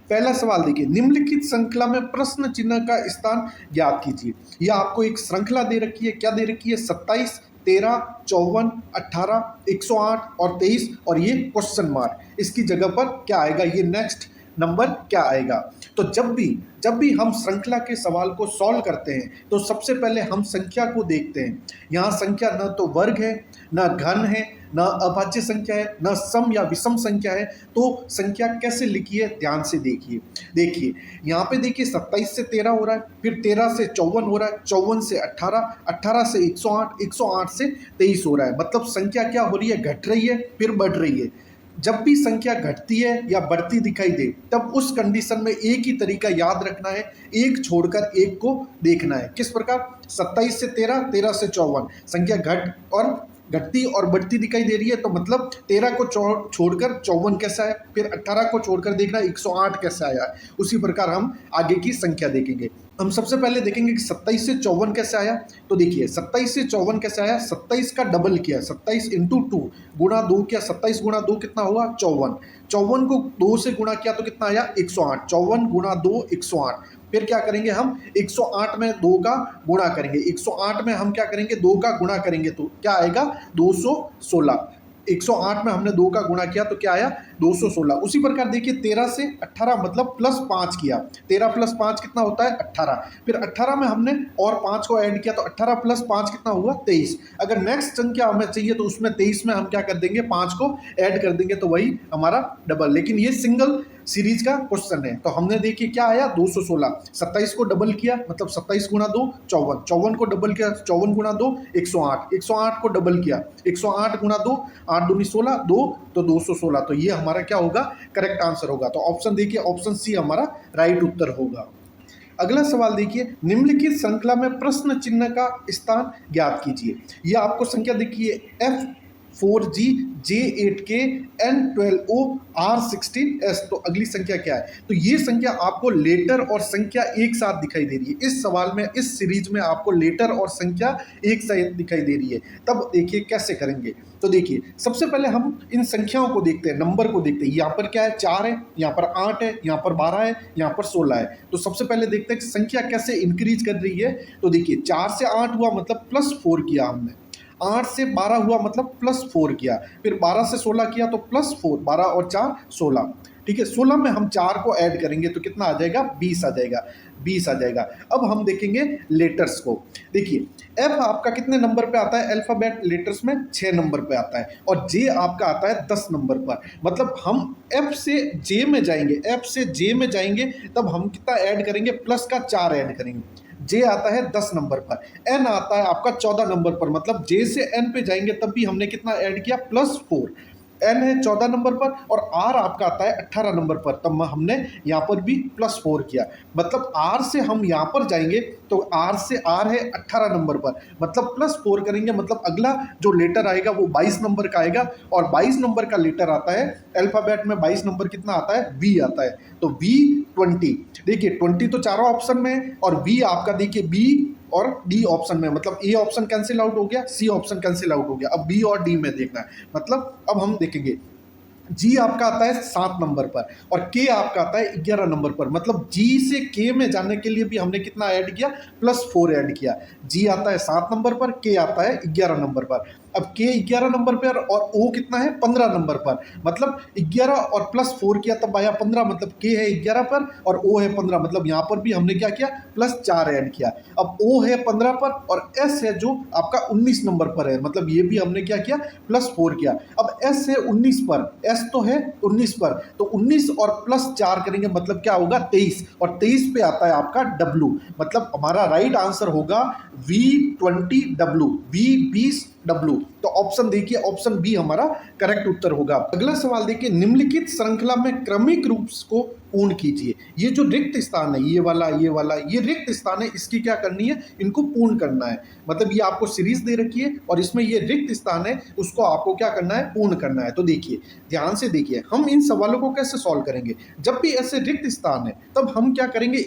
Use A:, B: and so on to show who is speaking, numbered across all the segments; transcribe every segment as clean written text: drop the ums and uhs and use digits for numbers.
A: पहला सवाल देखिए, निम्नलिखित श्रृंखला में प्रश्न चिन्ह का स्थान ज्ञात कीजिए। यह आपको एक श्रृंखला दे रखी है, क्या दे रखी है? 27, 13, 54, 18, 108 और 23 और ये क्वेश्चन मार्क। इसकी जगह पर क्या आएगा? ये नेक्स्ट नंबर क्या आएगा? तो जब भी हम श्रृंखला के सवाल को सॉल्व करते हैं तो सबसे पहले हम संख्या को देखते हैं। यहाँ संख्या न तो वर्ग है, न घन है, न अभाज्य संख्या है, न सम या विषम संख्या है। तो संख्या कैसे लिखी है ध्यान से देखिए यहाँ पे देखिए 27 से 13 हो रहा है, फिर 13 से 54 हो रहा है, 54 से 18, 18 से 108, 108 से 23 हो रहा है। मतलब संख्या क्या हो रही है? घट रही है फिर बढ़ रही है। जब भी संख्या घटती है या बढ़ती दिखाई दे तब उस कंडीशन में एक ही तरीका याद रखना है, एक छोड़कर एक को देखना है। किस प्रकार? 27 से 13, 13 से 54, संख्या घटती और बढ़ती दिखाई दे रही है, तो मतलब 13 को छोड़कर 54 कैसा है, फिर 18 को छोड़कर देखना 108 कैसा आया। उसी प्रकार हम आगे की संख्या देखेंगे। हम सबसे पहले देखेंगे कि 27 से 54 कैसे आया। तो देखिए 27 से 54 कैसे आया? 27 का डबल किया, 27 इंटू 2 गुणा 2 किया, 27 गुणा 2 कितना हुआ? 54। 54 को 2 से गुणा किया तो कितना आया? 108। 54 गुणा 2 108। फिर क्या करेंगे हम? 108 में 2 का गुणा करेंगे, 108 में हम क्या करेंगे? 2 का गुणा करेंगे तो क्या आएगा? 216। 108 में हमने 2 का गुणा किया तो क्या आया? 216। उसी प्रकार देखिए 13 से 18 मतलब प्लस 5 किया, 13 प्लस 5 कितना होता है? 18। फिर 18 में हमने और 5 को ऐड किया तो 18 प्लस 5 कितना हुआ? 23। अगर नेक्स्ट संख्या हमें चाहिए तो उसमें 23 में हम क्या कर देंगे? 5 को ऐड कर देंगे तो वही हमारा डबल। लेकिन ये सिंगल सीरीज का क्वेश्चन है तो हमने देखिए क्या आया? 216। 27 को डबल किया मतलब 27 गुणा 2 54, 54 को डबल किया 54 गुणा 2 108, 108 को डबल किया 108 गुणा 2 8 दूनी 16 2 तो 216। तो ये हमारा क्या होगा? करेक्ट आंसर होगा। तो ऑप्शन देखिए, ऑप्शन सी हमारा राइट उत्तर होगा। अगला सवाल देखिए, निम्नलिखित श्रृंखला में प्रश्न चिन्ह का स्थान ज्ञात कीजिए। यह आपको संख्या देखिए F4G J8K N12O R16S। तो अगली संख्या क्या है? तो ये संख्या आपको लेटर और संख्या एक साथ दिखाई दे रही है। इस सवाल में, इस सीरीज में आपको लेटर और संख्या एक साथ दिखाई दे रही है। तब देखिए कैसे करेंगे। तो देखिए सबसे पहले हम इन संख्याओं को देखते हैं, नंबर को देखते हैं। यहाँ पर क्या है? 4 है, यहाँ पर 8 है, यहाँ पर 12 है, यहाँ पर 16 है। तो सबसे पहले देखते हैं कि संख्या कैसे इंक्रीज कर रही है। तो देखिए 4 से 8 हुआ मतलब +4 किया हमने, 8 से 12 हुआ मतलब +4 किया, फिर 12 से 16 किया तो +4, 12 और 4 16। ठीक है, 16 में हम 4 को ऐड करेंगे तो कितना आ जाएगा? 20 आ जाएगा, 20 आ जाएगा। अब हम देखेंगे लेटर्स को। देखिए एफ आपका कितने नंबर पे आता है? अल्फाबेट लेटर्स में 6 नंबर पे आता है और जे आपका आता है 10 नंबर पर। मतलब हम एफ से जे में जाएंगे, एफ से जे में जाएंगे तब हम कितना ऐड करेंगे? प्लस का 4 ऐड करेंगे। जे आता है 10 नंबर पर, एन आता है आपका 14 नंबर पर। मतलब जे से एन पे जाएंगे तब भी हमने कितना ऐड किया? +4। एन है 14 नंबर पर और आर आपका आता है 18 नंबर पर, तब हमने यहाँ पर भी +4 किया। मतलब आर से हम यहाँ पर जाएंगे तो आर से आर है 18 नंबर पर, मतलब +4 करेंगे। मतलब अगला जो लेटर आएगा वो 22 नंबर का आएगा और 22 नंबर का लेटर आता है अल्फाबेट में। 22 नंबर कितना आता है? वी आता है। तो V20। देखिए 20 तो चारों ऑप्शन में है और वी आपका देखिए बी और डी ऑप्शन में। मतलब ए ऑप्शन कैंसिल आउट हो गया, सी ऑप्शन कैंसिल आउट हो गया। अब बी और डी में देखना है। मतलब अब हम देखेंगे जी आपका आता है 7 नंबर पर और के आपका आता है 11 नंबर पर। मतलब जी से के में जाने के लिए भी हमने कितना ऐड किया? +4 ऐड किया। जी आता है 7 नंबर पर, के आता है 11 नंबर पर। अब के 11 नंबर पर और ओ कितना है? 15 नंबर पर। मतलब 11 और +4 किया तब आया 15। मतलब के है 11 पर और ओ है 15। मतलब यहाँ पर भी हमने क्या किया? +4 ऐड किया। अब ओ है 15 पर और एस है जो आपका 19 नंबर पर है। मतलब ये भी हमने क्या किया? +4 किया। अब एस है 19 पर, एस तो है 19 पर, तो 19 और +4 करेंगे मतलब क्या होगा? 23। और 23 पे आता है आपका डब्लू। मतलब हमारा राइट आंसर होगा V20W, V20W। तो ऑप्शन देखिए, ऑप्शन बी हमारा करेक्ट उत्तर होगा। अगला सवाल देखिए, निम्नलिखित श्रृंखला में क्रमिक रूप को पूर्ण कीजिए। ये जो रिक्त स्थान है, ये वाला ये रिक्त स्थान है, इसकी क्या करनी है? इनको पूर्ण करना है। मतलब ये आपको सीरीज दे रखी है और इसमें ये रिक्त स्थान है, उसको आपको क्या करना है? पूर्ण करना है। तो देखिए ध्यान से देखिए, हम इन सवालों को कैसे सॉल्व करेंगे। जब भी ऐसे रिक्त स्थान है तब हम क्या करेंगे?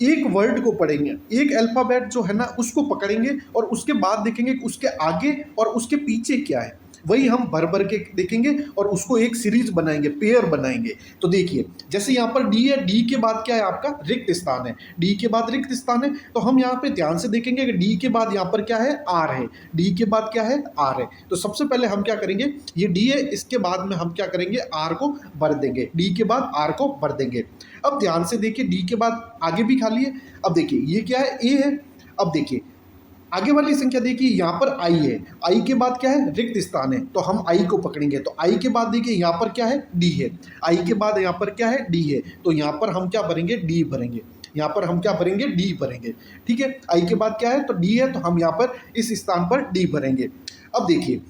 A: एक वर्ड को पढ़ेंगे, एक अल्फाबेट जो है ना उसको पकड़ेंगे और उसके बाद देखेंगे कि उसके आगे और उसके पीछे क्या है। वही हम भर भर के देखेंगे और उसको एक सीरीज बनाएंगे, पेयर बनाएंगे। तो देखिए जैसे यहाँ पर डी है, डी के बाद क्या है आपका रिक्त स्थान है, डी के बाद रिक्त स्थान है, तो हम यहाँ पे ध्यान से देखेंगे कि डी के बाद यहाँ पर क्या है आर है, डी के बाद क्या है आर है। तो सबसे पहले हम क्या करेंगे, ये डी है, इसके बाद में हम क्या करेंगे आर को भर देंगे, डी के बाद आर को भर देंगे। अब ध्यान से देखिए डी के बाद आगे भी खाली है। अब देखिए ये क्या है ए है। अब देखिए आगे वाली संख्या देखिए यहाँ पर आई है, आई के बाद क्या है रिक्त स्थान है, तो हम आई को पकड़ेंगे। तो आई के बाद देखिए यहाँ पर क्या है डी है, आई के बाद यहाँ पर क्या है डी है, तो यहाँ पर हम क्या भरेंगे डी भरेंगे, यहाँ पर हम क्या भरेंगे डी भरेंगे। ठीक है, आई के बाद क्या है तो डी है, तो हम यहाँ पर इस स्थान पर डी भरेंगे। अब देखिए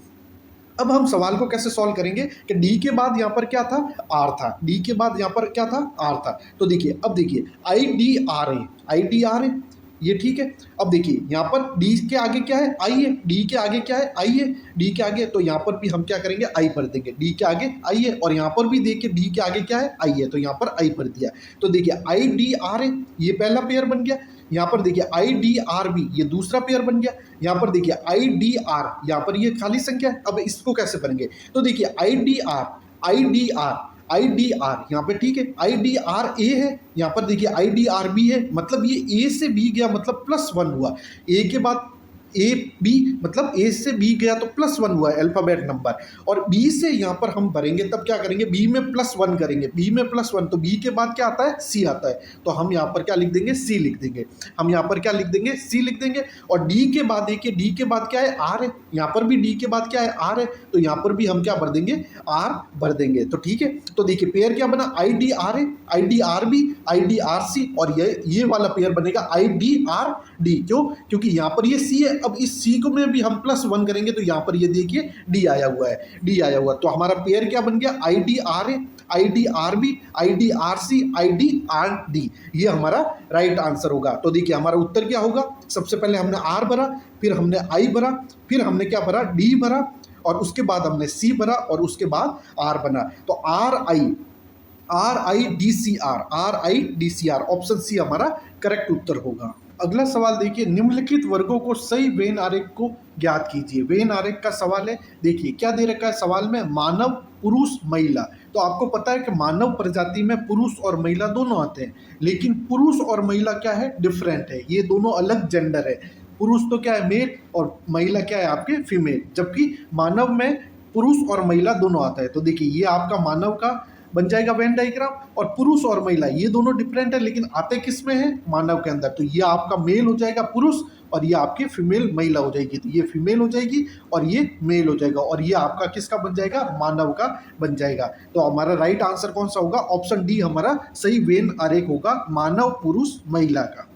A: अब हम सवाल को कैसे सॉल्व करेंगे कि डी के बाद यहाँ पर क्या था आर था, डी के बाद यहाँ पर क्या था आर था। तो देखिए अब देखिए आई डी आर है, आई डी आर है, ये ठीक है। अब देखिए यहाँ पर डी के आगे क्या है आई है, डी के आगे क्या है आई है, डी के आगे, तो यहाँ पर भी हम क्या करेंगे आई भर देंगे, डी के आगे आई है, और यहाँ पर भी देखिए डी के आगे क्या है आई है, तो यहाँ पर आई भर दिया। तो देखिए आई डी आर है, ये पहला पेयर बन गया। यहाँ पर देखिए आई डी आर बी, ये दूसरा पेयर बन गया। यहाँ पर देखिए आई डी आर, यहाँ पर ये खाली संख्या है। अब इसको कैसे भरेंगे, तो देखिए आई D are, I D are, I D are यहाँ पे ठीक है, आई डी आर ए है, यहाँ पर देखिए आई डी आर बी है, मतलब ये ए से बी गया मतलब +1 हुआ, ए के बाद ए बी मतलब ए से बी गया तो +1 हुआ अल्फाबेट नंबर, और बी से यहाँ पर हम भरेंगे तब क्या करेंगे बी में +1 करेंगे, बी में +1, तो बी के बाद क्या आता है सी आता है, तो हम यहाँ पर क्या लिख देंगे सी लिख देंगे, हम यहाँ पर क्या लिख देंगे सी लिख देंगे। और डी के बाद देखिए डी के बाद क्या है आर है, यहाँ पर भी डी के बाद क्या है आर है, तो यहाँ पर भी हम क्या भर देंगे आर भर देंगे। तो ठीक है, तो देखिए पेयर क्या बना आई डी आर है, I D R B, I D R C, और ये वाला पेयर बनेगा आई डी आर डी। क्यों, क्योंकि यहाँ पर ये सी है, अब इस सी को में भी हम +1 करेंगे तो यहाँ पर ये देखिए डी आया हुआ है, डी आया हुआ, तो हमारा पेयर क्या बन गया आई डी आर है, I D R B, I D R C, I D R D, ये हमारा राइट आंसर होगा। तो देखिए हमारा उत्तर क्या होगा, सबसे पहले हमने आर भरा, फिर हमने आई भरा, फिर हमने क्या भरा डी भरा, और उसके बाद हमने सी भरा, और उसके बाद आर बना। तो R I D C R, R I D C R, option C हमारा करेक्ट उत्तर होगा। अगला सवाल देखिए निम्नलिखित वर्गों को सही वेन आरेख को ज्ञात कीजिए। वेन आरेख का सवाल है, देखिए क्या दे रखा है सवाल में मानव पुरुष महिला। तो आपको पता है कि मानव प्रजाति में पुरुष और महिला दोनों आते हैं, लेकिन पुरुष और महिला क्या है डिफरेंट है, ये दोनों अलग जेंडर है। पुरुष तो क्या है मेल और महिला क्या है आपके फीमेल, जबकि मानव में पुरुष और महिला दोनों आता है। तो देखिए ये आपका मानव का बन जाएगा वेन डायग्राम, और पुरुष और महिला ये दोनों डिफरेंट है, लेकिन आते किस में है मानव के अंदर। तो ये आपका मेल हो जाएगा पुरुष, और ये आपकी फीमेल महिला हो जाएगी, तो ये फीमेल हो जाएगी और ये मेल हो जाएगा, और ये आपका किसका बन जाएगा मानव का बन जाएगा। तो हमारा राइट आंसर कौन सा होगा, ऑप्शन डी हमारा सही वेन आरेख होगा, मानव पुरुष महिला का।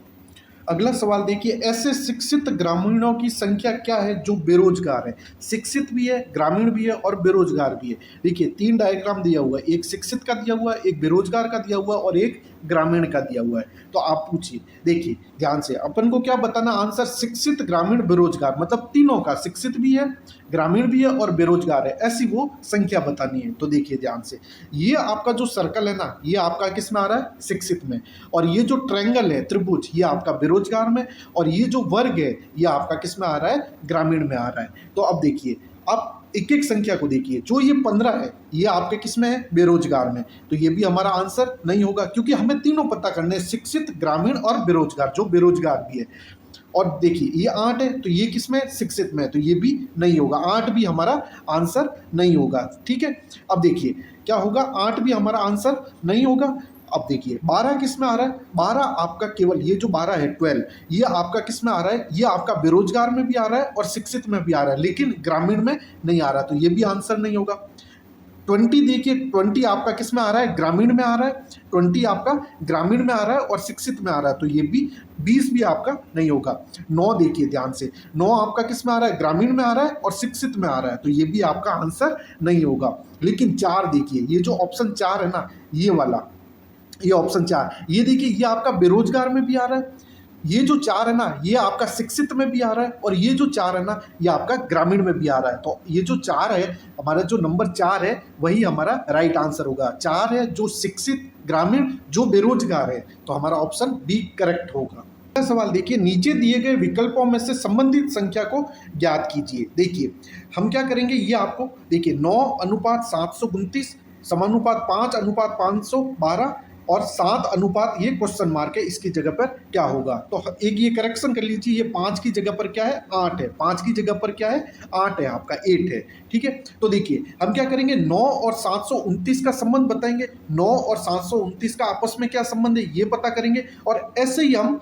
A: अगला सवाल देखिए ऐसे शिक्षित ग्रामीणों की संख्या क्या है जो बेरोजगार है। शिक्षित भी है, ग्रामीण भी है और बेरोजगार भी है। देखिए 3 डायग्राम दिया हुआ है, एक शिक्षित का दिया हुआ है, एक बेरोजगार का दिया हुआ है और एक ग्रामीण का दिया हुआ है। तो आप पूछिए, देखिए ध्यान से, अपन को क्या बताना आंसर, शिक्षित ग्रामीण बेरोजगार, मतलब तीनों का, शिक्षित भी है, ग्रामीण भी है और बेरोजगार है, ऐसी वो संख्या बतानी है। तो देखिए ध्यान से, ये आपका जो सर्कल है ना, ये आपका किस में आ रहा है शिक्षित में, और ये जो ट्रायंगल है त्रिभुज, ये आपका बेरोजगार में, और ये जो वर्ग है ये आपका किस में आ रहा है ग्रामीण में आ रहा है। तो अब देखिए, अब एक एक संख्या को देखिए, जो ये 15 है ये आपके किस में है बेरोजगार में, तो ये भी हमारा आंसर नहीं होगा, क्योंकि हमें तीनों पता करने हैं, शिक्षित, ग्रामीण और बेरोजगार, जो बेरोजगार भी है। और देखिए ये 8 है, तो ये किस में शिक्षित में है, तो ये भी नहीं होगा, 8 भी हमारा आंसर नहीं होगा। ठीक है, अब देखिए क्या होगा, 8 भी हमारा आंसर नहीं होगा। अब देखिए 12 किस में आ रहा है, 12 आपका केवल ये जो 12 है 12, ये आपका किस में आ रहा है, ये आपका बेरोजगार में भी आ रहा है और शिक्षित में भी आ रहा है, लेकिन ग्रामीण में नहीं आ रहा, तो ये भी आंसर नहीं होगा। 20 देखिए, 20 आपका किस में आ रहा है ग्रामीण में आ रहा है, 20 आपका ग्रामीण में आ रहा है और शिक्षित में आ रहा है, तो ये भी 20 भी आपका नहीं होगा। 9 देखिए ध्यान से, 9 आपका किस में आ रहा है ग्रामीण में आ रहा है और शिक्षित में आ रहा है, तो ये भी आपका आंसर नहीं होगा। लेकिन 4 देखिए, ये जो ऑप्शन 4 है ना, ये वाला, ये ऑप्शन 4, ये देखिए ये आपका बेरोजगार में भी आ रहा है, ये जो 4 है ना ये आपका शिक्षित में भी आ रहा है, और ये जो 4 है ना ये आपका ग्रामीण में भी आ रहा है। तो ये जो 4 है, हमारा जो नंबर 4 है वही हमारा राइट आंसर होगा। 4 है जो शिक्षित, ग्रामीण, जो बेरोजगार है, तो हमारा ऑप्शन बी करेक्ट होगा। अगला सवाल देखिए, नीचे दिए गए विकल्पों में से संबंधित संख्या को ज्ञात कीजिए। देखिए हम क्या करेंगे, ये आपको देखिए 9:729 समानुपात 5:512 और 7 ये क्वेश्चन मार्क है, इसकी जगह पर क्या होगा। तो एक ये करेक्शन कर लीजिए, ये 5 की जगह पर क्या है 8 है, 5 की जगह पर क्या है 8 है, आपका 8 है। ठीक है, तो देखिए हम क्या करेंगे, 9 और 729 का संबंध बताएंगे, 9 और 729 का आपस में क्या संबंध है ये पता करेंगे, और ऐसे ही हम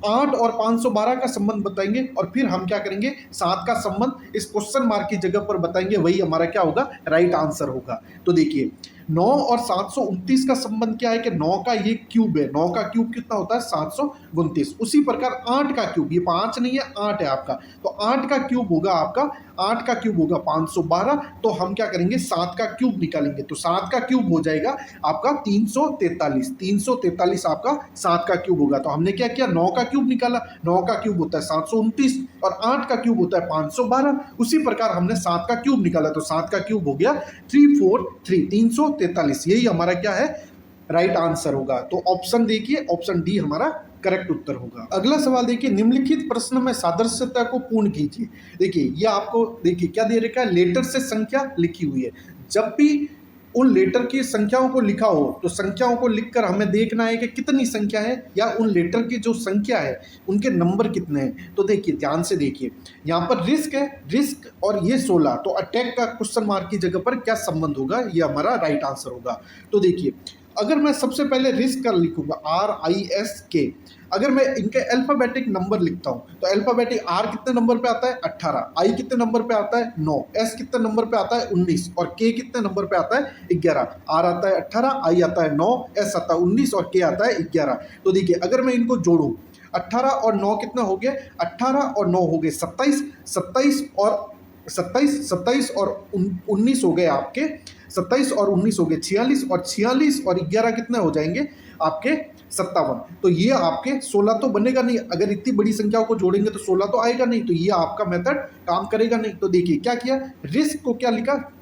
A: 8 और 512 का संबंध बताएंगे, और फिर हम क्या करेंगे 7 का संबंध इस क्वेश्चन मार्क की जगह पर बताएंगे, वही हमारा क्या होगा राइट आंसर होगा। तो देखिए 9 और 729 का संबंध क्या है कि 9 का ये क्यूब है, 9 का क्यूब कितना होता है 729। उसी प्रकार 8 का क्यूब, ये 5 नहीं है 8 है आपका, तो 8 का क्यूब होगा आपका, 8 का क्यूब होगा 512। तो हम क्या करेंगे 7 का क्यूब निकालेंगे, तो 7 का क्यूब हो जाएगा आपका 343, 343 आपका 7 का क्यूब होगा। तो हमने क्या किया 9 का क्यूब निकाला, 9 का क्यूब होता है 729 और 8 का क्यूब होता है 512। उसी प्रकार हमने 7 का क्यूब निकाला, तो 7 का क्यूब हो गया 343, 343। यही हमारा क्या है राइट आंसर होगा। तो ऑप्शन देखिए, ऑप्शन डी हमारा करेक्ट उत्तर होगा। अगला सवाल देखिए, निम्नलिखित प्रश्न में सादृश्यता को पूर्ण कीजिए। देखिए ये आपको देखिए क्या दे रखा है, लेटर से संख्या लिखी हुई है। जब भी उन लेटर की संख्याओं को लिखा हो तो संख्याओं को लिखकर हमें देखना है कि कितनी संख्या है, या उन लेटर की जो संख्या है उनके नंबर कितने हैं। तो देखिए ध्यान से देखिए, यहाँ पर रिस्क है, रिस्क और ये 16, तो अटैक का क्वेश्चन मार्क की जगह पर क्या संबंध होगा, ये हमारा राइट आंसर होगा। तो देखिए अगर मैं सबसे पहले रिस्क का लिखूंगा RISK, अगर मैं इनके अल्फाबेटिक नंबर लिखता हूं तो अल्फाबेटिक R कितने नंबर पे आता है 18, I कितने नंबर पे आता है 9, S कितने नंबर पे आता है 19 और K कितने नंबर पे आता है 11। R आता है 18, I आता है 9, S आता है 19 और K आता है 11। तो देखिए अगर मैं इनको जोड़ूं 18 और 9 कितना हो गए, 18 और 9 हो गए 27, 27 और 19 हो गए आपके, 27 और 19 हो गए 46 और 46 और 11 कितने हो जाएंगे आपके 57। तो ये आपके 16 तो बनेगा नहीं, अगर इतनी बड़ी संख्याओं को जोड़ेंगे तो 16 तो आएगा नहीं, तो ये आपका मेथड काम करेगा नहीं। तो देखिए क्या किया, रिस्क को क्या लिखा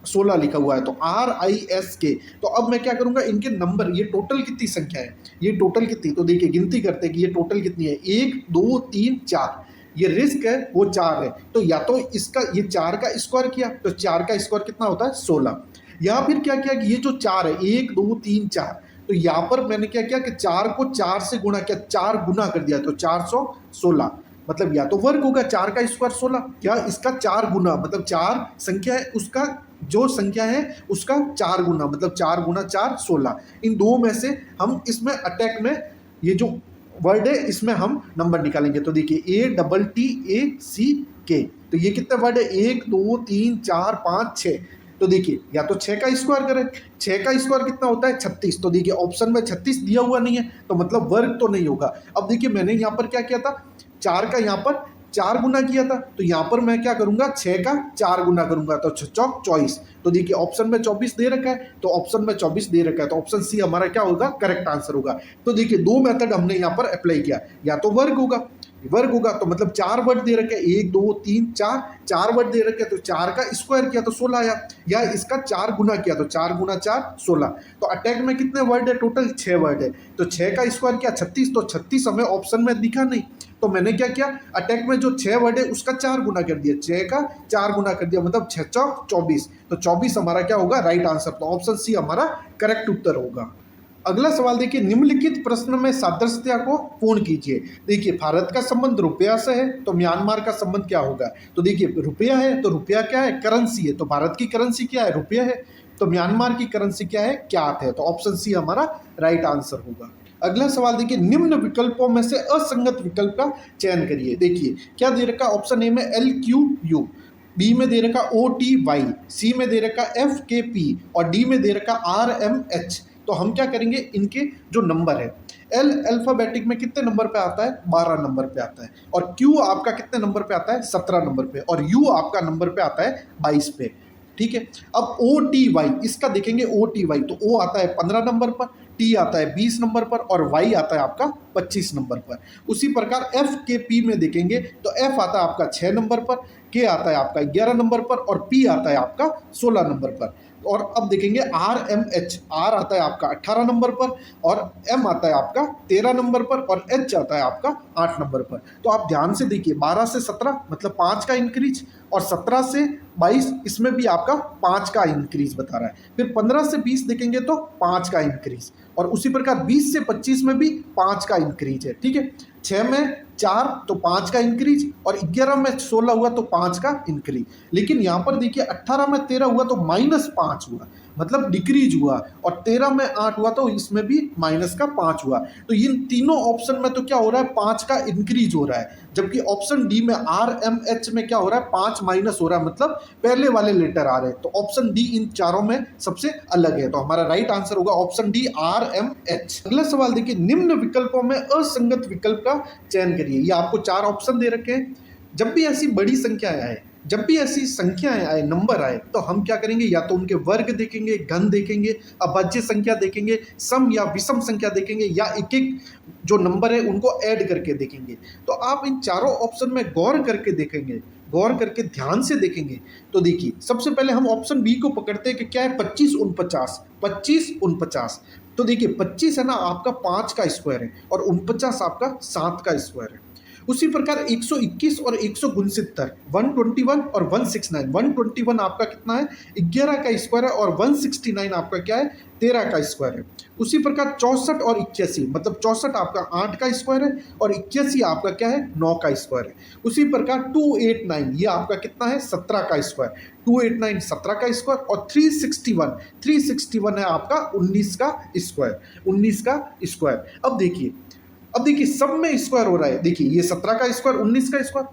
A: 16 लिखा हुआ है, तो RISK। तो अब मैं क्या करूंगा, इनके नंबर, ये टोटल कितनी संख्या है, ये टोटल कितनी, तो देखिए गिनती करते हैं कि ये टोटल कितनी है, 1 2 3 4, ये रिस्क है वो 4 है, तो या तो इसका ये 4 का स्क्वायर किया, तो 4 का स्क्वायर कितना होता है 16, या फिर क्या किया कि ये जो 4 है 1 2 3 4, तो यहाँ पर मैंने क्या किया कि 4 को 4 से गुणा किया, 4 गुना कर दिया, तो 416, मतलब या तो वर्ग होगा 4 का स्क्वायर 16, या इसका 4 गुना, मतलब 4 संख्या है उसका जो संख्या है उसका 4 गुना, मतलब 4 गुना 4 16। इन दो में से हम इसमें अटैक में ये जो वर्ड है इसमें हम नंबर निकालेंगे। तो देखिए ATTACK, तो ये कितने वर्ड है 1 2 3 4 5 6। तो देखिए या तो 6 का स्क्वायर करें, 6 का स्क्वायर कितना होता है 36। तो देखिए ऑप्शन में 36 दिया हुआ नहीं है, तो मतलब वर्ग तो नहीं होगा। अब देखिए मैंने यहाँ पर क्या किया था, 4 का यहाँ पर 4 गुना किया था, तो यहाँ पर मैं क्या करूंगा 6 का 4 गुना करूंगा, तो 6 चौक 24। तो देखिए ऑप्शन में 24 दे रखा है, तो ऑप्शन में 24 दे रखा है, तो ऑप्शन सी हमारा क्या होगा करेक्ट आंसर होगा। तो देखिए दो मेथड हमने यहाँ पर अप्लाई किया, या तो वर्ग होगा, वर्ग होगा तो मतलब 4 वर्ड दे रखे 1 2 3 4, 4 वर्ड दे रखे तो 4 का स्क्वायर किया तो 16 आया, या इसका 4 गुना किया तो 4 गुना 4 16। तो अटैक में कितने वर्ड है टोटल 6 वर्ड है, तो 6 का स्क्वायर किया 36, तो 36 हमें ऑप्शन में दिखा नहीं, तो मैंने क्या किया अटैक में जो 6 वर्ड है उसका 4 गुना कर दिया, 6 का 4 गुना कर दिया, मतलब 6 चौक 24। तो 24 हमारा क्या होगा राइट आंसर, तो ऑप्शन सी हमारा करेक्ट उत्तर होगा। अगला सवाल देखिए, निम्नलिखित प्रश्न में सादृश्यता को पूर्ण कीजिए। देखिए भारत का संबंध रुपया से है, तो म्यांमार का संबंध क्या होगा। तो देखिए रुपया है, तो रुपया क्या है करेंसी है, तो भारत की करेंसी क्या है रुपया है, तो म्यांमार की करेंसी क्या है क्यात है, तो ऑप्शन सी हमारा राइट आंसर होगा। अगला सवाल देखिए, निम्न विकल्पों में से असंगत विकल्प का चयन करिए। देखिए क्या दे रखा, ऑप्शन ए में LQU, बी में दे रखा OTY, सी में दे रखा FKP और डी में दे रखा RMH। तो हम क्या करेंगे, इनके जो नंबर है L अल्फाबेटिक में कितने नंबर पे आता है 12 नंबर पे आता है, और Q आपका कितने नंबर पे आता है 17 नंबर पे, और U आपका नंबर पे आता है 22 पे। ठीक है, अब OTY इसका देखेंगे, OTY तो O आता है 15 नंबर पर, T आता है 20 नंबर पर और Y आता है आपका 25 नंबर पर। उसी प्रकार FKP में देखेंगे तो F आता है आपका 6 नंबर पर, K आता है आपका 11 नंबर पर और P आता है आपका 16 नंबर पर। और अब देखेंगे आर एम एच, आर आता है आपका 18 नंबर पर और एम आता है आपका 13 नंबर पर और एच आता है आपका 8 नंबर पर। तो आप ध्यान से देखिए 12 से 17 मतलब 5 का इंक्रीज, और 17 से 22 इसमें भी आपका 5 का इंक्रीज बता रहा है। फिर 15 से 20 देखेंगे तो 5 का इंक्रीज, और उसी प्रकार 20 से 25 में भी 5 का इंक्रीज है। ठीक है, 6 में 4 तो 5 का इंक्रीज, और 11 में 16 हुआ तो 5 का इंक्रीज। लेकिन यहाँ पर देखिए 18 में 13 हुआ तो -5 हुआ, मतलब डिक्रीज हुआ, और 13 में 8 हुआ तो इसमें भी -5 हुआ। तो इन तीनों ऑप्शन में तो क्या हो रहा है, 5 का इंक्रीज हो रहा है, जबकि ऑप्शन डी में आर एम एच में क्या हो रहा है, 5 माइनस हो रहा है, मतलब पहले वाले लेटर आ रहे हैं। तो ऑप्शन डी इन चारों में सबसे अलग है, तो हमारा राइट आंसर होगा option D R M H. अगला सवाल देखिए, निम्न विकल्पों में असंगत विकल्प का चयन करिए। ये आपको 4 ऑप्शन दे रखे हैं। जब भी ऐसी बड़ी संख्याएं आए, जब भी ऐसी संख्याएं आए, नंबर आए, तो हम क्या करेंगे, या तो उनके वर्ग देखेंगे, घन देखेंगे, अभाज्य संख्या देखेंगे, सम या विषम संख्या देखेंगे, या एक एक जो नंबर है उनको ऐड करके देखेंगे। तो आप इन चारों ऑप्शन में गौर करके देखेंगे, गौर करके ध्यान से देखेंगे। तो देखिए सबसे पहले हम ऑप्शन बी को पकड़ते हैं कि क्या है, 25 49, 25 49। तो देखिए 25 है ना आपका 5 का स्क्वायर है, और 49 आपका 7 का स्क्वायर है। उसी प्रकार 121 और 169, 121 और 169, 121 आपका कितना है, 11 का स्क्वायर है, और 169 आपका क्या है, 13 का स्क्वायर है। उसी प्रकार 64 और 81, मतलब 64 आपका 8 का स्क्वायर है, और 81 आपका क्या है, 9 का स्क्वायर है। उसी प्रकार 289 ये आपका कितना है, 17 का स्क्वायर, 289 17 का स्क्वायर, और 361 है आपका 19 का स्क्वायर, 19 का स्क्वायर। अब देखिए सब में स्क्वायर हो रहा है। देखिए ये 17 का स्क्वायर, 19 का स्क्वायर,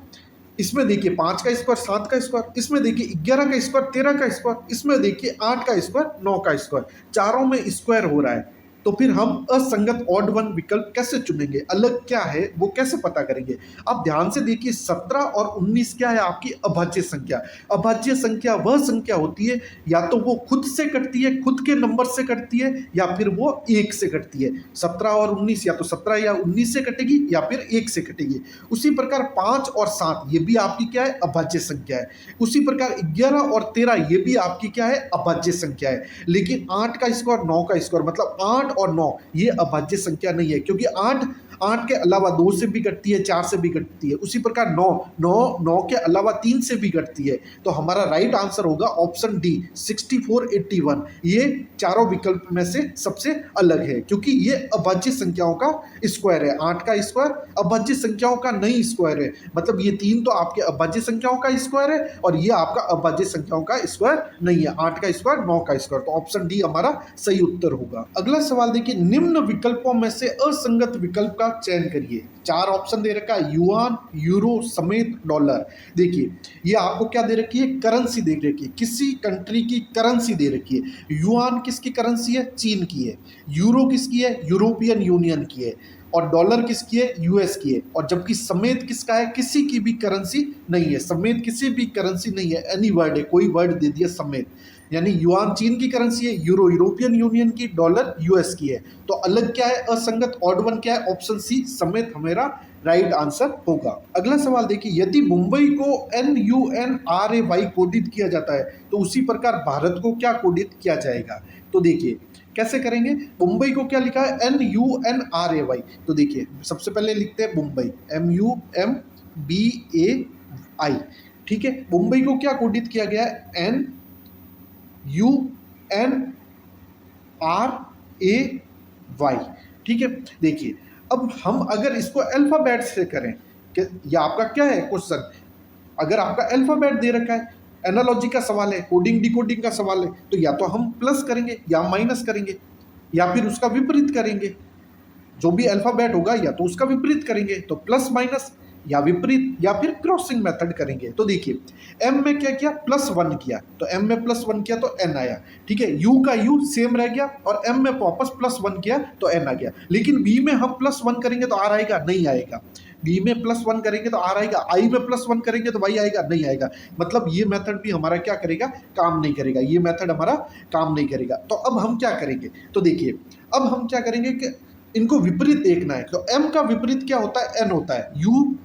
A: इसमें देखिए 5 का स्क्वायर, 7 का स्क्वायर, इसमें देखिए 11 का स्क्वायर, 13 का स्क्वायर, इसमें देखिए 8 का स्क्वायर, 9 का स्क्वायर, चारों में स्क्वायर हो रहा है। तो फिर हम असंगत ऑड वन विकल्प कैसे चुनेंगे, अलग क्या है वो कैसे पता करेंगे। आप ध्यान से देखिए 17 और 19 क्या है, आपकी अभाज्य संख्या। अभाज्य संख्या वह संख्या होती है या तो वो खुद से कटती है, खुद के नंबर से कटती है, या फिर वो 1 से कटती है। 17 और 19 या तो 17 या 19 से कटेगी, या फिर 1 से कटेगी। उसी प्रकार 5 और 7 ये भी आपकी क्या है, अभाज्य संख्या है। उसी प्रकार 11 और 13 ये भी आपकी क्या है, अभाज्य संख्या है। लेकिन 8 का स्क्वायर, 9 का स्क्वायर, मतलब 8 और 9 ये अभाज्य संख्या नहीं है, क्योंकि 8 के अलावा 2 से भी घटती है, 4 से भी घटती है। उसी प्रकार 9 के अलावा 3 से भी घटती है। तो हमारा राइट आंसर होगा ऑप्शन डी 64 81। ये चारों विकल्प में से सबसे अलग है, क्योंकि ये अभाज्य संख्याओं का स्क्वायर है। 8 का स्क्वायर अभाज्य संख्याओं का नहीं स्क्वायर है, मतलब ये 3 तो आपके अभाज्य संख्याओं का स्क्वायर है, और ये आपका अभाज्य संख्याओं का स्क्वायर नहीं है। 8 का स्क्वायर, 9 का स्क्वायर, तो ऑप्शन डी हमारा सही उत्तर होगा। अगला सवाल देखिए, निम्न विकल्पों में से असंगत विकल्प का चयन करिए। 4 ऑप्शन दे रखा है, युआन, यूरो समेत डॉलर। देखिए ये आपको क्या दे रखी है, करेंसी दे रखी है, किसी कंट्री की करेंसी दे रखी है। युआन किसकी करेंसी है, चीन की है। यूरो किसकी है, यूरोपियन यूनियन की है। और डॉलर किसकी है, यूएस की है। और जबकि समेत किसका है, किसी की भी करेंसी नहीं है। समेत किसी भी करेंसी नहीं है, एनी वर्ड है, कोई वर्ड दे दिया समेत। यानी युआन चीन की करेंसी है, यूरो यूरोपियन यूनियन की, डॉलर यूएस की है। तो अलग क्या है, असंगत ऑड वन क्या है, ऑप्शन सी समेत हमारा राइट आंसर होगा। अगला सवाल देखिए, यदि मुंबई को NUNRAY कोडित किया जाता है तो उसी प्रकार भारत को क्या कोडित किया जाएगा। तो देखिए कैसे करेंगे, मुंबई को क्या लिखा है, NUNRAY। तो देखिए सबसे पहले लिखते हैं मुंबई, MUMBAI। ठीक है, मुंबई को क्या कोडित किया गया है, NUNRAY। ठीक है, देखिए अब हम अगर इसको अल्फाबेट से करें, कि ये आपका क्या है क्वेश्चन, अगर आपका अल्फाबेट दे रखा है, एनालॉजी का सवाल है, कोडिंग डिकोडिंग का सवाल है, तो या तो हम प्लस करेंगे या माइनस करेंगे, या फिर उसका विपरीत करेंगे। जो भी अल्फाबेट होगा या तो उसका विपरीत करेंगे, तो प्लस माइनस या विपरीत, या फिर क्रॉसिंग मेथड करेंगे। तो देखिए m में क्या किया, +1 किया, तो m में +1 किया तो n आया। ठीक है, u का u सेम रह गया, और m में वापस +1 किया तो n आ गया। लेकिन b में हम +1 करेंगे तो r आएगा, नहीं आएगा। b में +1 करेंगे तो r आएगा, i में +1 करेंगे तो y आएगा, नहीं आएगा। मतलब ये मेथड भी हमारा क्या करेगा, काम नहीं करेगा, ये मेथड हमारा काम नहीं करेगा। तो अब हम क्या करेंगे, तो देखिए अब हम क्या करेंगे कि इनको विपरीत देखना है। तो m का विपरीत क्या होता है, n होता है।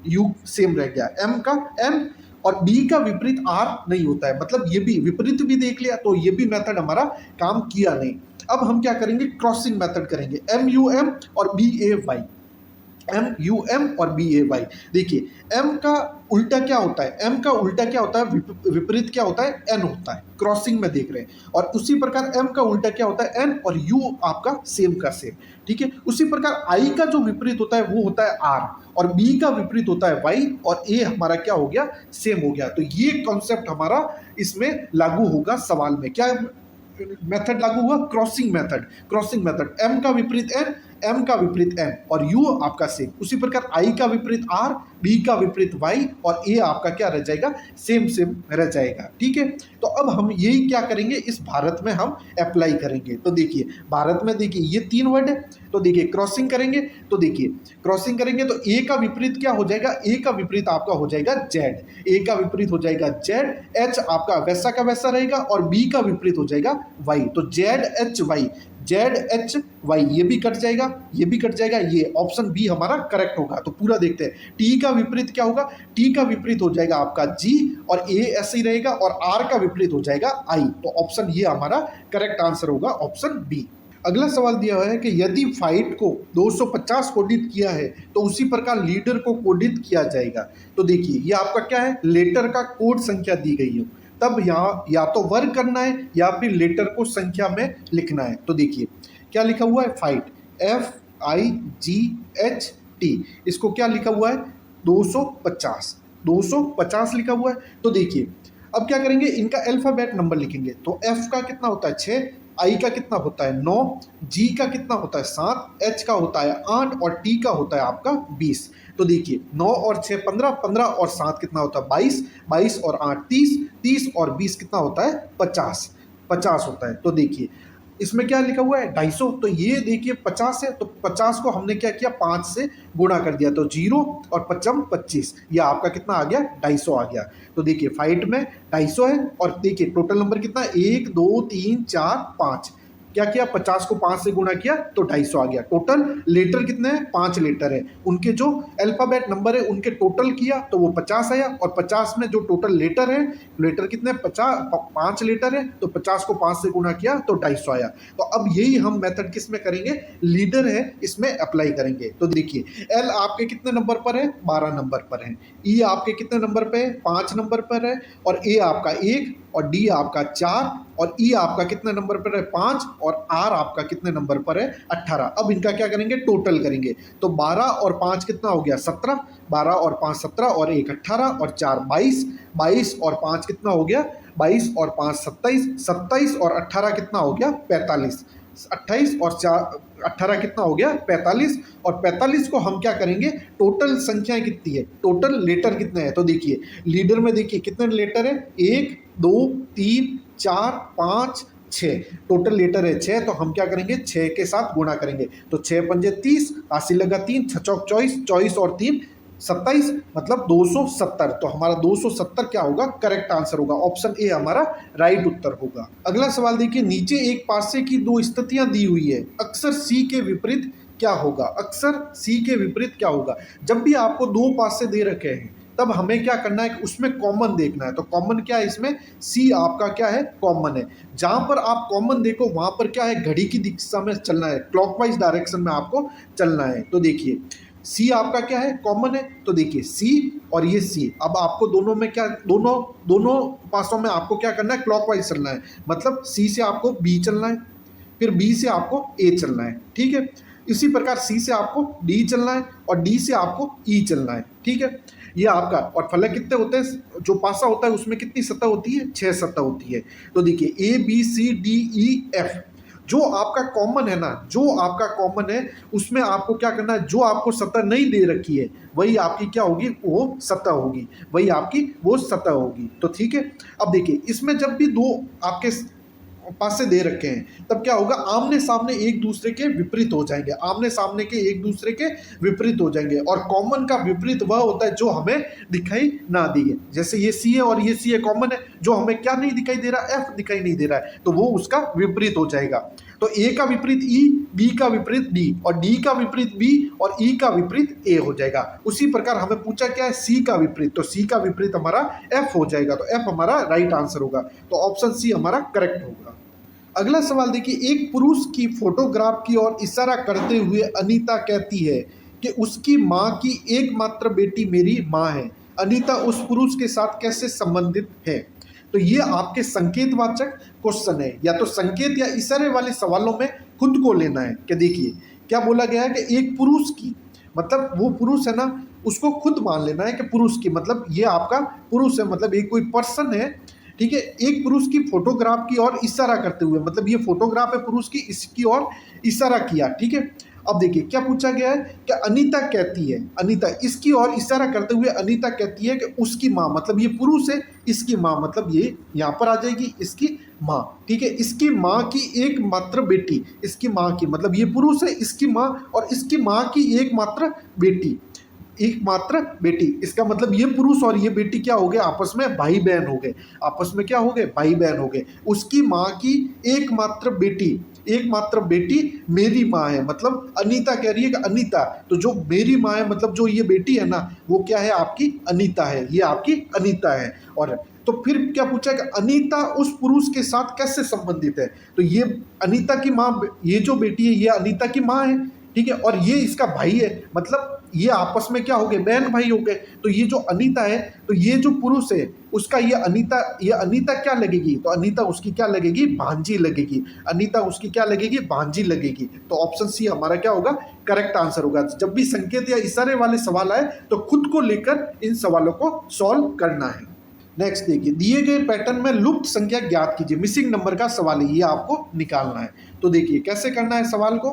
A: u सेम रह गया, m का n और बी का विपरीत आर नहीं होता है, मतलब ये भी विपरीत भी देख लिया तो ये भी मेथड हमारा काम किया नहीं। अब हम क्या करेंगे, क्रॉसिंग मेथड करेंगे, एम यू एम और B A Y, M you M और बी ए वाई। देखिए एम का उल्टा क्या होता है, एम का उल्टा क्या होता है, विपरीत क्या होता है, एन होता है, क्रॉसिंग में देख रहे हैं। और उसी प्रकार एम का उल्टा क्या होता है, एन, और यू आपका सेम का सेम, ठीक है। उसी प्रकार आई का जो विपरीत होता है वो होता है आर, और बी का विपरीत होता है वाई, और ए हमारा क्या हो गया, सेम हो गया। तो ये कॉन्सेप्ट हमारा इसमें लागू होगा सवाल में। क्या मेथड लागू हुआ, crossing method, crossing method, M का विपरीत एन, एम का विपरीत एन, और यू आपका सेम। उसी प्रकार आई का विपरीत आर, बी का विपरीत वाई, और ए आपका क्या रह जाएगा, सेम सेम रह जाएगा, ठीक है। तो अब हम यही क्या करेंगे, इस भारत में हम अप्लाई करेंगे। तो देखिए भारत में देखिए ये 3 वर्ड है, तो देखिए क्रॉसिंग करेंगे, तो देखिए क्रॉसिंग करेंगे तो ए का विपरीत क्या हो जाएगा, ए का विपरीत आपका हो जाएगा जेड, ए का विपरीत हो जाएगा जेड, एच आपका वैसा का वैसा रहेगा, और बी का विपरीत हो जाएगा वाई। तो Z H Y, Z H Y, ये भी कट जाएगा, ये भी कट जाएगा, ये ऑप्शन बी हमारा करेक्ट होगा। तो पूरा देखते हैं, टी का विपरीत क्या होगा, टी का विपरीत हो जाएगा आपका जी, और ए ऐसे ही रहेगा, और आर का विपरीत हो जाएगा आई। तो ऑप्शन ये हमारा करेक्ट आंसर होगा, ऑप्शन बी। अगला सवाल दिया हुआ है कि यदि फाइट को 250 कोडित किया है तो उसी प्रकार लीडर को कोडित किया जाएगा। तो देखिए ये आपका क्या है, लेटर का कोड संख्या दी गई है, तब यहाँ या तो वर्क करना है या फिर लेटर को संख्या में लिखना है। तो देखिए क्या लिखा हुआ है, फाइट, FIGHT, इसको क्या लिखा हुआ है, 250, 250 लिखा हुआ है। तो देखिए अब क्या करेंगे, इनका अल्फाबेट नंबर लिखेंगे। तो F का कितना होता है 6, आई का कितना होता है 9, जी का कितना होता है 7, एच का होता है 8, और टी का होता है आपका 20। तो देखिए 9 और 6 15, 15 और 7 कितना होता है 22, 22 और 8 30, 30 और 20 कितना होता है 50, 50 होता है। तो देखिए इसमें क्या लिखा हुआ है 250, तो ये देखिए 50 है, तो 50 को हमने क्या किया 5 से गुणा कर दिया, तो 0 और 5 25, ये आपका कितना आ गया 250 आ गया। तो देखिए फाइट में 250 है, और देखिए टोटल नंबर कितना 1 2 3 4 5, क्या किया 50 को 5 से गुणा किया तो 250 आ गया। टोटल लेटर कितने हैं, 5 लेटर है, उनके जो अल्फाबेट नंबर है उनके टोटल किया तो वो 50 आया, और 50 में जो टोटल लेटर है, लेटर कितने 5 लेटर है, तो 50 को 5 से गुणा किया तो 250 आया। तो अब यही हम मेथड किस में करेंगे, लीडर है इसमें अप्लाई करेंगे। तो देखिए एल आपके कितने नंबर पर है, 12 नंबर पर है, ई आपके कितने नंबर पे है, 5 नंबर पर है, और ए आपका 1, और डी आपका 4, और ई आपका कितने नंबर पर है 5, और आर आपका कितने नंबर पर है 18। अब इनका क्या करेंगे, टोटल करेंगे। तो 12 और 5 कितना हो गया 17, 12 और 5 17, और 1 18, और 4 22, 22 और 5 कितना हो गया 22, और 5 27, 27 और 18 कितना हो गया 45, 28 और 4 18 कितना हो गया 45, और 45 को हम क्या करेंगे, टोटल संख्याएं कितनी है, टोटल लेटर कितने हैं। तो देखिए लीडर में देखिए कितने लेटर है, 1 2 3 4 5 6, टोटल लेटर है 6। तो हम क्या करेंगे 6 के साथ गुणा करेंगे, तो 6 पंजे 30, 80 लगा 3, 6 चौक 24, 24 और 3 27, मतलब 270। तो हमारा 270 क्या होगा, करेक्ट आंसर होगा, ऑप्शन ए हमारा राइट उत्तर होगा। अगला सवाल देखिए, नीचे एक पासे की 2 स्थितियां दी हुई है, अक्सर सी के विपरीत क्या होगा, अक्सर सी के विपरीत क्या होगा। जब भी आपको 2 पासे दे रखे हैं तब हमें क्या करना है, उसमें कॉमन देखना है। तो कॉमन क्या है, इसमें सी आपका क्या है, कॉमन है। जहां पर आप कॉमन देखो वहां पर क्या है, घड़ी की दिशा में चलना है, क्लॉकवाइज डायरेक्शन में आपको चलना है। तो देखिए सी आपका क्या है, कॉमन है, तो देखिए सी और ये सी। अब आपको दोनों में क्या, दोनों पासों में आपको क्या करना है, क्लॉकवाइज चलना है, मतलब सी से आपको बी चलना है, फिर बी से आपको ए चलना है, ठीक है। इसी प्रकार सी से आपको डी चलना है, और डी से आपको ई चलना है, ठीक है। ये आपका, और फलक कितने होते हैं, जो पासा होता है उसमें कितनी सतह होती है, 6 सतह होती है। तो देखिए A B C D E F, जो आपका कॉमन है ना, जो आपका कॉमन है उसमें आपको क्या करना है, जो आपको सतह नहीं दे रखी है वही आपकी क्या होगी, वो सतह होगी, वही आपकी वो सतह होगी। तो ठीक है। अब देखिए इसमें जब भी 2 आपके पासे दे रखे हैं तब क्या होगा, आमने सामने एक दूसरे के विपरीत हो जाएंगे, आमने सामने के एक दूसरे के विपरीत हो जाएंगे। और कॉमन का विपरीत वह होता है जो हमें दिखाई ना दिए, जैसे ये सी है और ये सी है, कॉमन है, जो हमें क्या नहीं दिखाई दे रहा, एफ दिखाई नहीं दे रहा है, तो वो उसका विपरीत हो जाएगा। तो ए का विपरीत ई, बी का विपरीत डी, और डी का विपरीत बी, और ई का विपरीत ए हो जाएगा। उसी प्रकार हमें पूछा क्या है, सी का विपरीत, तो सी का विपरीत हमारा एफ हो जाएगा, तो एफ हमारा राइट आंसर होगा, तो ऑप्शन सी हमारा करेक्ट होगा। अगला सवाल देखिए, एक पुरुष की फोटोग्राफ की ओर इशारा करते हुए अनीता कहती है कि उसकी माँ की एकमात्र बेटी मेरी माँ है। अनीता उस पुरुष के साथ कैसे संबंधित है? तो ये आपके संकेतवाचक क्वेश्चन है, या तो संकेत या इशारे वाले सवालों में खुद को लेना है। कि देखिए क्या बोला गया है कि एक पुरुष की, मतलब वो पुरुष है ना, उसको खुद मान लेना है कि पुरुष की, मतलब ये आपका पुरुष है, मतलब एक कोई पर्सन है, ठीक है। एक पुरुष की फोटोग्राफ की ओर इशारा करते हुए, मतलब ये फोटोग्राफ है पुरुष की, इसकी ओर इशारा किया, ठीक है। अब देखिए क्या पूछा गया है कि अनीता कहती है, अनीता इसकी ओर इशारा करते हुए अनीता कहती है कि उसकी माँ, मतलब ये पुरुष है, इसकी माँ मतलब ये यहाँ पर आ जाएगी इसकी माँ, ठीक है। इसकी माँ की एकमात्र बेटी, इसकी माँ की, मतलब ये पुरुष है, इसकी माँ और इसकी माँ की एकमात्र बेटी, एकमात्र बेटी, इसका मतलब ये पुरुष और ये बेटी क्या हो गए, आपस में भाई बहन हो गए, आपस में क्या हो गए, भाई बहन हो गए। उसकी माँ की एकमात्र बेटी, एकमात्र बेटी मेरी माँ है, मतलब अनीता कह रही है कि अनीता, तो जो मेरी माँ है मतलब जो ये बेटी है ना, वो क्या है, आपकी अनीता है, ये आपकी अनीता है। और तो फिर क्या पूछा कि अनीता उस पुरुष के साथ कैसे संबंधित है? तो ये अनीता की माँ, ये जो बेटी है ये अनीता की माँ है, ठीक है, और ये इसका भाई है, मतलब ये आपस में क्या हो गए, बहन भाई हो गए। तो ये जो अनीता है, तो ये जो पुरुष है उसका ये अनीता क्या लगेगी, तो अनीता उसकी क्या लगेगी, भांजी लगेगी, अनीता उसकी क्या लगेगी, भांजी लगेगी। तो ऑप्शन सी हमारा क्या होगा, करेक्ट आंसर होगा। जब भी संकेत या इशारे वाले सवाल आए तो खुद को लेकर इन सवालों को सॉल्व करना है। नेक्स्ट देखिए, दिए गए पैटर्न में लुप्त संख्या ज्ञात कीजिए, मिसिंग नंबर का सवाल है, ये आपको निकालना है। तो देखिए कैसे करना है सवाल को,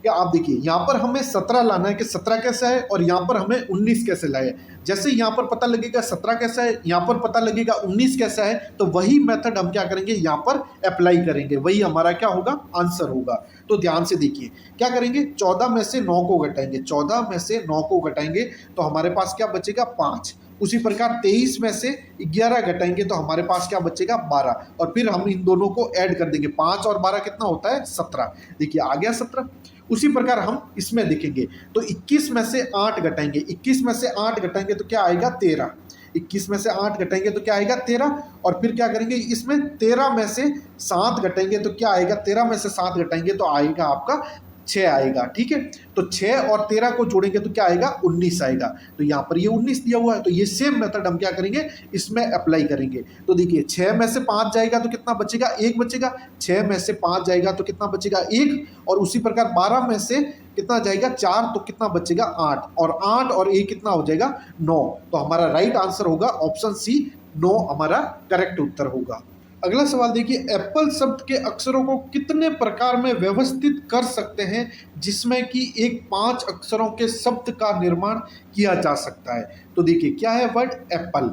A: क्या आप देखिए यहाँ पर हमें 17 लाना है कि 17 कैसा है, और यहाँ पर हमें 19 कैसे लाए। जैसे यहाँ पर पता लगेगा 17 कैसा है, यहाँ पर पता लगेगा 19 कैसा है, तो वही मेथड हम क्या करेंगे, यहाँ पर अप्लाई करेंगे, वही हमारा क्या होगा, आंसर होगा। तो ध्यान से देखिए क्या करेंगे, 14 में से 9 को घटाएंगे, 14 में से 9 को घटाएंगे तो हमारे पास क्या बचेगा, 5। उसी प्रकार 23 में से 11 घटाएंगे तो हमारे पास क्या बचेगा, 12, और फिर हम इन दोनों को ऐड कर देंगे, 5 और 12 कितना होता है, 17। देखिए आ गया 17। उसी प्रकार हम इसमें देखेंगे तो 21 में से 8 घटाएंगे, 21 में से 8 घटाएंगे तो क्या आएगा, 13। 21 में से 8 घटाएंगे तो क्या आएगा, 13, और फिर क्या करेंगे, इसमें 13 में से 7 घटाएंगे तो क्या आएगा, 13 में से 7 घटाएंगे तो आएगा आपका 6 आएगा, ठीक है। तो 6 और 13 को जोड़ेंगे तो क्या आएगा, 19 आएगा। तो यहाँ पर ये 19 दिया हुआ है, तो ये सेम मेथड हम क्या करेंगे, इसमें अप्लाई करेंगे। तो देखिए 6 में से 5 जाएगा तो कितना बचेगा, 1 बचेगा, 6 में से 5 जाएगा तो कितना बचेगा, 1, और उसी प्रकार 12 में से कितना जाएगा, 4, तो कितना बचेगा, 8, और 8 और 1 कितना हो जाएगा, 9। तो हमारा राइट आंसर होगा ऑप्शन सी, 9 हमारा करेक्ट उत्तर होगा। अगला सवाल देखिए, एप्पल शब्द के अक्षरों को कितने प्रकार में व्यवस्थित कर सकते हैं जिसमें कि एक 5 अक्षरों के शब्द का निर्माण किया जा सकता है? तो देखिए क्या है वर्ड, एप्पल,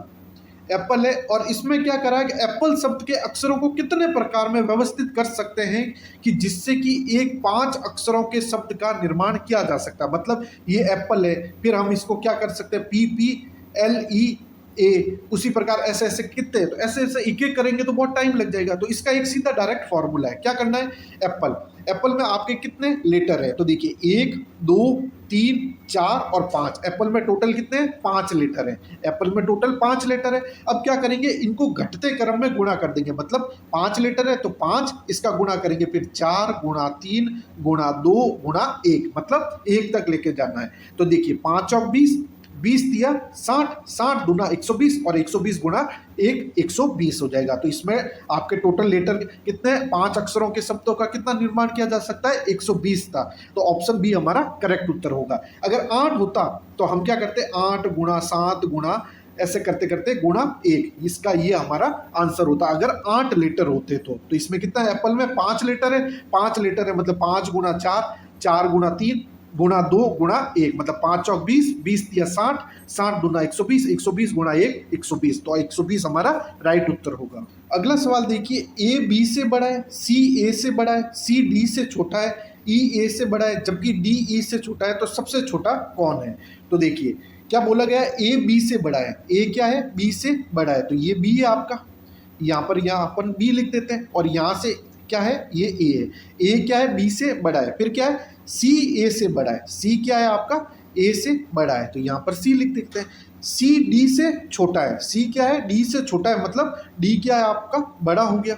A: एप्पल है, और इसमें क्या करा है कि एप्पल शब्द के अक्षरों को कितने प्रकार में व्यवस्थित कर सकते हैं कि जिससे कि एक 5 अक्षरों के शब्द का निर्माण किया जा सकता है। मतलब ये एप्पल है, फिर हम इसको क्या कर सकते हैं, PPLE ए, उसी प्रकार ऐसे ऐसे कितने, तो ऐसे ऐसे एक एक करेंगे तो बहुत टाइम लग जाएगा। तो इसका एक सीधा डायरेक्ट फॉर्मूला है, क्या करना है, एप्पल, एप्पल में आपके कितने लेटर है, तो देखिए 1 2 3 4 और 5, एप्पल में टोटल कितने हैं, 5 लेटर है, एप्पल में टोटल 5 लेटर है। अब क्या करेंगे, इनको घटते क्रम में गुणा कर देंगे, मतलब 5 लेटर है तो 5, इसका गुणा करेंगे, फिर 4 गुणा 3 गुणा 2 गुणा 1, मतलब 1 तक लेके जाना है। तो देखिए 5 और 20, 20 दिया 60, 60 गुना 120, और 120 गुना 120 हो जाएगा। तो इसमें आपके टोटल लेटर कितने, 5 अक्षरों के शब्दों का कितना निर्माण किया जा सकता है, 120 था। तो ऑप्शन बी हमारा करेक्ट उत्तर होगा। अगर 8 होता तो हम क्या करते, 8 गुना 7 गुना ऐसे करते करते गुणा 1, इसका ये हमारा आंसर होता अगर 8 लेटर होते तो। इसमें कितना है, एप्पल में 5 लेटर है, 5 लेटर है मतलब 5 गुना 4, 4 गुना 3 गुणा 2 गुणा 1, मतलब 5 चौक 20, 20 दिया 60, 60 गुना 120, 120 गुणा 1, 120। तो 120 हमारा राइट उत्तर होगा। अगला सवाल देखिए, ए बी से बड़ा है, सी ए से बड़ा है, सी डी से छोटा है, ई ए से बड़ा है, जबकि डी ई से छोटा है, तो सबसे छोटा कौन है? तो देखिए क्या बोला गया है, ए बी से बड़ा है, ए क्या है, बी से बड़ा है, तो ये बी है आपका, यहाँ पर यहाँ अपन बी लिख देते हैं, और यहाँ से क्या है, ये ए है, ए क्या है, बी से बड़ा है, फिर क्या है, सी ए से बड़ा है, सी क्या है आपका, ए से बड़ा है, तो यहाँ पर सी लिख देते हैं। सी डी से छोटा है, सी क्या है, डी से छोटा है, मतलब डी क्या है आपका, बड़ा हो गया।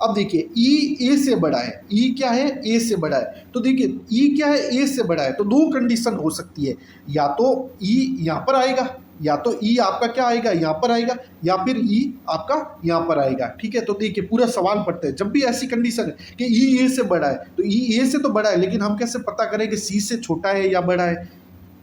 A: अब देखिए ई ए से बड़ा है, ई क्या है, ए से बड़ा है, तो देखिए ई क्या है, ए से बड़ा है, तो दो कंडीशन हो सकती है, या तो ई यहाँ पर आएगा, या तो ई आपका क्या आएगा, यहाँ पर आएगा, या फिर ई आपका यहाँ पर आएगा। ठीक है, तो देखिए पूरा सवाल पढ़ते हैं। जब भी ऐसी कंडीशन है कि ई ए से बड़ा है, तो ई ए से तो बड़ा है, लेकिन हम कैसे पता करें कि सी से छोटा है या बड़ा है,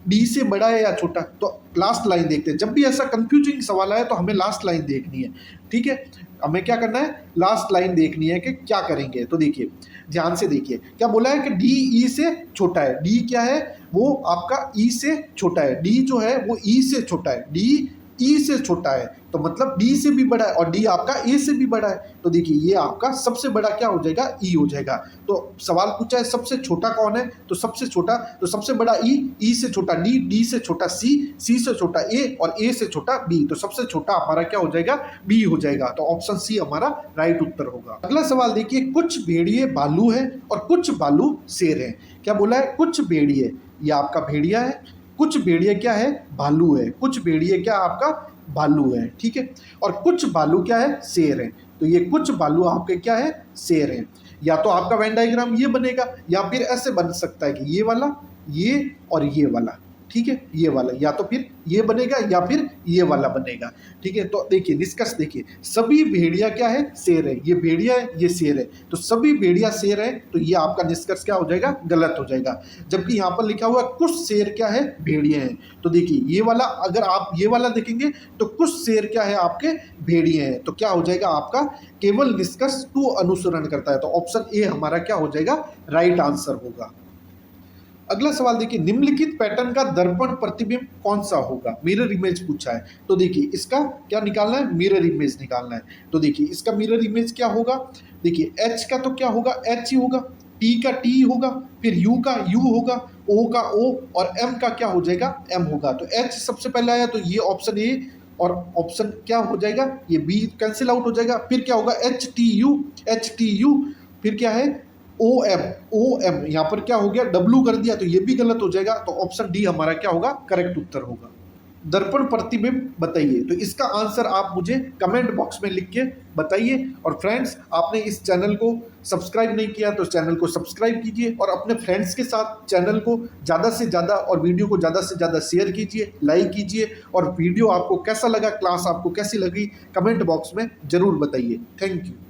A: डी से बड़ा है या छोटा, तो लास्ट लाइन देखते हैं। जब भी ऐसा कंफ्यूजिंग सवाल आए तो हमें लास्ट लाइन देखनी है। ठीक है, हमें क्या करना है, लास्ट लाइन देखनी है कि क्या करेंगे। तो देखिए ध्यान से देखिए, क्या बोला है कि डी ई से छोटा है, डी क्या है, वो आपका ई से छोटा है, डी जो है वो ई से छोटा है, डी ई से छोटा है, तो मतलब डी से भी बड़ा है, और डी आपका ए से भी बड़ा है, तो देखिए ये आपका सबसे बड़ा क्या हो जाएगा, ई हो जाएगा। तो सवाल पूछा है सबसे छोटा कौन है, तो सबसे छोटा, तो सबसे बड़ा ई से छोटा डी, डी से छोटा सी से छोटा ए, और ए से छोटा बी, तो सबसे छोटा हमारा क्या हो जाएगा, बी हो जाएगा। तो ऑप्शन सी हमारा राइट उत्तर होगा। अगला सवाल देखिए, कुछ भेड़िए भालू है और कुछ भालू शेर है। क्या बोला है, कुछ भेड़िए, ये आपका भेड़िया है, कुछ भेड़िए क्या है, भालू है, कुछ भेड़िए क्या आपका भालू है। ठीक है, और कुछ भालू क्या है, शेर है, तो ये कुछ भालू आपके क्या है, शेर है। या तो आपका वेन डायग्राम ये बनेगा, या फिर ऐसे बन सकता है कि ये वाला, ये और ये वाला। ठीक है, ये वाला, या तो फिर ये बनेगा या फिर ये वाला बनेगा। ठीक है, तो देखिए निष्कर्ष देखिए, सभी भेड़िया क्या है, शेर है, ये भेड़िया है, ये शेर है, तो सभी भेड़िया शेर है, तो ये आपका निष्कर्ष क्या हो जाएगा, गलत हो जाएगा। जबकि यहाँ पर लिखा हुआ है कुछ शेर क्या है, भेड़िए हैं, तो देखिए ये वाला, अगर आप ये वाला देखेंगे तो कुछ शेर क्या है आपके, भेड़िए हैं, तो क्या हो जाएगा आपका, केवल निष्कर्ष टू अनुसरण करता है, तो ऑप्शन ए हमारा क्या हो जाएगा, राइट आंसर होगा। अगला सवाल देखिए, निम्नलिखित पैटर्न का दर्पण प्रतिबिंब कौन सा होगा, मिरर इमेज पूछा है। तो देखिए इसका क्या निकालना है, मिरर इमेज निकालना है। तो देखिए इसका मिरर इमेज क्या होगा, देखिए एच का तो क्या होगा, एच ही होगा, टी का टी होगा, फिर यू का यू होगा, ओ का ओ, और एम का क्या हो जाएगा, एम होगा। तो एच सबसे पहले आया, तो ये ऑप्शन ए, और ऑप्शन क्या हो जाएगा, ये बी कैंसिल आउट हो जाएगा। फिर क्या होगा, एच टी यू, फिर क्या है, ओ एम, यहाँ पर क्या हो गया, डब्लू कर दिया, तो ये भी गलत हो जाएगा। तो ऑप्शन डी हमारा क्या होगा, करेक्ट उत्तर होगा। दर्पण प्रतिबिंब बताइए, तो इसका आंसर आप मुझे कमेंट बॉक्स में लिख के बताइए। और फ्रेंड्स, आपने इस चैनल को सब्सक्राइब नहीं किया तो चैनल को सब्सक्राइब कीजिए, और अपने फ्रेंड्स के साथ चैनल को ज़्यादा से ज़्यादा और वीडियो को ज़्यादा से ज़्यादा शेयर कीजिए, लाइक कीजिए, और वीडियो आपको कैसा लगा, क्लास आपको कैसी लगी, कमेंट बॉक्स में ज़रूर बताइए। Thank you.